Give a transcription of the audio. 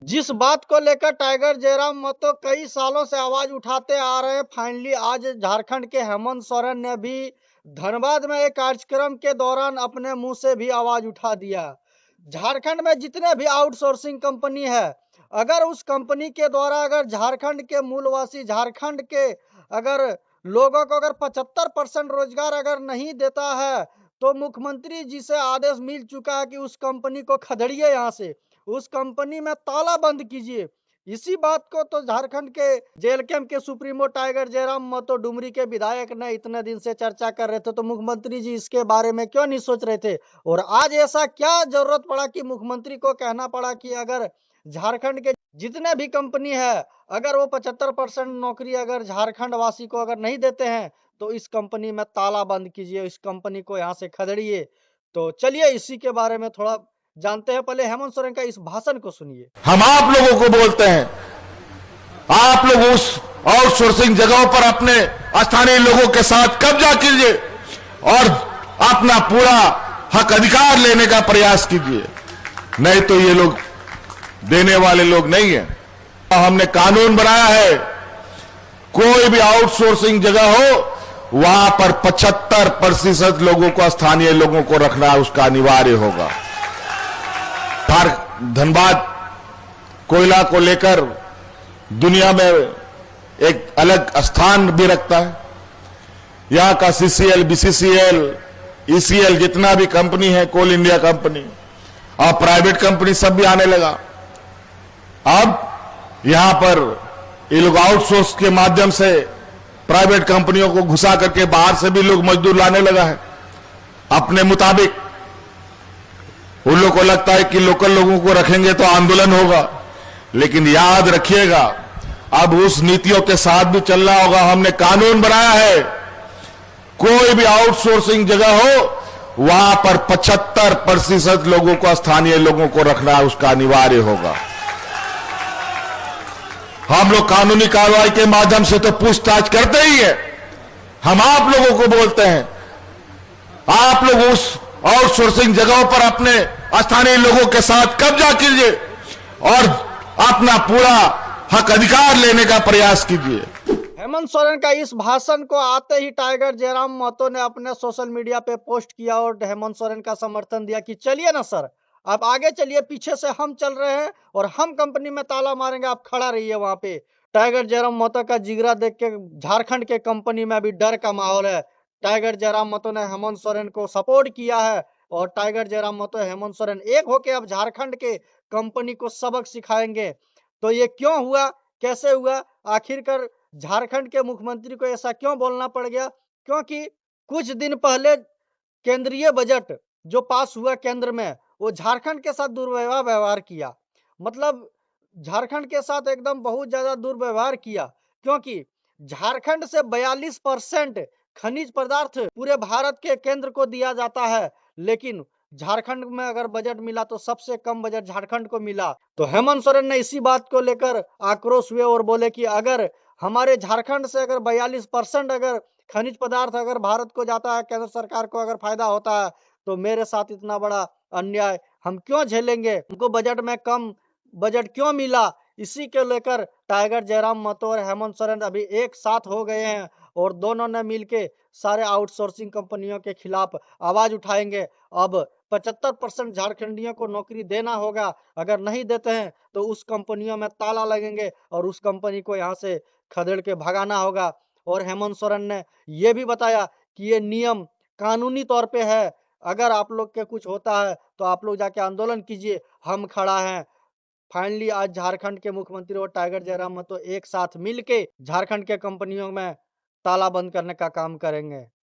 जिस बात को लेकर टाइगर जयराम महतो कई सालों से आवाज उठाते आ रहे हैं, फाइनली आज झारखंड के हेमंत सोरेन ने भी धनबाद में एक कार्यक्रम के दौरान अपने मुंह से भी आवाज उठा दिया। झारखंड में जितने भी आउटसोर्सिंग कंपनी है, अगर उस कंपनी के द्वारा अगर झारखंड के मूलवासी झारखंड के अगर लोगों को अगर 75% रोजगार अगर नहीं देता है, तो मुख्यमंत्री जी से आदेश मिल चुका है कि उस कंपनी को खदेड़िए यहाँ से, उस कंपनी में ताला बंद कीजिए। इसी बात को तो झारखंड के जेल कैंप के सुप्रीमो टाइगर जयराम महतो डुमरी के विधायक ने इतने दिन से चर्चा कर रहे थे, तो मुख्यमंत्री जी इसके बारे में क्यों नहीं सोच रहे थे? और आज ऐसा क्या जरूरत पड़ा कि मुख्यमंत्री को कहना पड़ा कि अगर झारखंड के जितने भी कंपनी है, अगर वो 75% नौकरी अगर झारखंड वासी को अगर नहीं देते हैं, तो इस कंपनी में ताला बंद कीजिए, इस कंपनी को यहाँ से खदेड़िए। तो चलिए इसी के बारे में थोड़ा जानते हैं, पहले हेमंत सोरेन का इस भाषण को सुनिए। हम आप लोगों को बोलते हैं, आप लोग उस आउटसोर्सिंग जगहों पर अपने स्थानीय लोगों के साथ कब्जा कीजिए और अपना पूरा हक अधिकार लेने का प्रयास कीजिए, नहीं तो ये लोग देने वाले लोग नहीं है। हमने कानून बनाया है, कोई भी आउटसोर्सिंग जगह हो वहां पर 75% लोगों को, स्थानीय लोगों को रखना उसका अनिवार्य होगा। धनबाद कोयला को लेकर दुनिया में एक अलग स्थान भी रखता है। यहां का सीसीएल, बीसीसीएल, ईसीएल जितना भी कंपनी है, कोल इंडिया कंपनी और प्राइवेट कंपनी सब भी आने लगा। अब यहां पर ये लोग आउटसोर्स के माध्यम से प्राइवेट कंपनियों को घुसा करके बाहर से भी लोग मजदूर लाने लगा है अपने मुताबिक। उन लोगों को लगता है कि लोकल लोगों को रखेंगे तो आंदोलन होगा, लेकिन याद रखिएगा अब उस नीतियों के साथ भी चलना होगा। हमने कानून बनाया है, कोई भी आउटसोर्सिंग जगह हो वहां पर 75% लोगों को, स्थानीय लोगों को रखना उसका अनिवार्य होगा। हम लोग कानूनी कार्रवाई के माध्यम से तो पूछताछ करते ही है। हम आप लोगों को बोलते हैं, आप लोग उस आउटसोर्सिंग जगहों पर अपने स्थानीय लोगों के साथ कब्जा कीजिए और अपना पूरा हक अधिकार लेने का प्रयास कीजिए। हेमंत सोरेन का इस भाषण को आते ही टाइगर जयराम महतो ने अपने सोशल मीडिया पे पोस्ट किया और हेमंत सोरेन का समर्थन दिया कि चलिए ना सर, आप आगे चलिए, पीछे से हम चल रहे हैं और हम कंपनी में ताला मारेंगे, आप खड़ा रहिए वहां पे। टाइगर जयराम महतो का जिगरा देख के झारखंड के कंपनी में अभी डर का माहौल है। टाइगर जयराम महतो ने हेमंत सोरेन को सपोर्ट किया है और टाइगर जयराम महतो हेमंत सोरेन एक होके अब झारखंड के कंपनी को सबक सिखाएंगे। तो ये क्यों हुआ, कैसे हुआ, आखिरकार झारखंड के मुख्यमंत्री को ऐसा क्यों बोलना पड़ गया? क्योंकि कुछ दिन पहले केंद्रीय बजट जो पास हुआ केंद्र में, वो झारखंड के साथ दुर्व्यवहार व्यवहार किया। मतलब झारखंड के साथ एकदम बहुत ज्यादा दुर्व्यवहार किया, क्योंकि झारखंड से 42% खनिज पदार्थ पूरे भारत के केंद्र को दिया जाता है, लेकिन झारखंड में अगर बजट मिला तो सबसे कम बजट झारखंड को मिला। तो हेमंत सोरेन ने इसी बात को लेकर आक्रोश हुए और बोले कि अगर हमारे झारखंड से अगर 42% अगर खनिज पदार्थ अगर भारत को जाता है, केंद्र सरकार को अगर फायदा होता है, तो मेरे साथ इतना बड़ा अन्याय हम क्यों झेलेंगे? हमको बजट में कम बजट क्यों मिला? इसी के लेकर टाइगर जयराम महतो और हेमंत सोरेन अभी एक साथ हो गए हैं और दोनों ने मिलके सारे आउटसोर्सिंग कंपनियों के खिलाफ आवाज उठाएंगे। अब 75% झारखंडियों को नौकरी देना होगा, अगर नहीं देते हैं तो उस कंपनियों में ताला लगेंगे और उस कंपनी को यहाँ से खदेड़ के भगाना होगा। और हेमंत सोरेन ने ये भी बताया कि ये नियम कानूनी तौर पे है, अगर आप लोग के कुछ होता है तो आप लोग जाके आंदोलन कीजिए, हम खड़ा हैं। फाइनली आज झारखंड के मुख्यमंत्री और टाइगर जयराम महतो एक साथ मिलके झारखंड के कंपनियों में ताला बंद करने का काम करेंगे।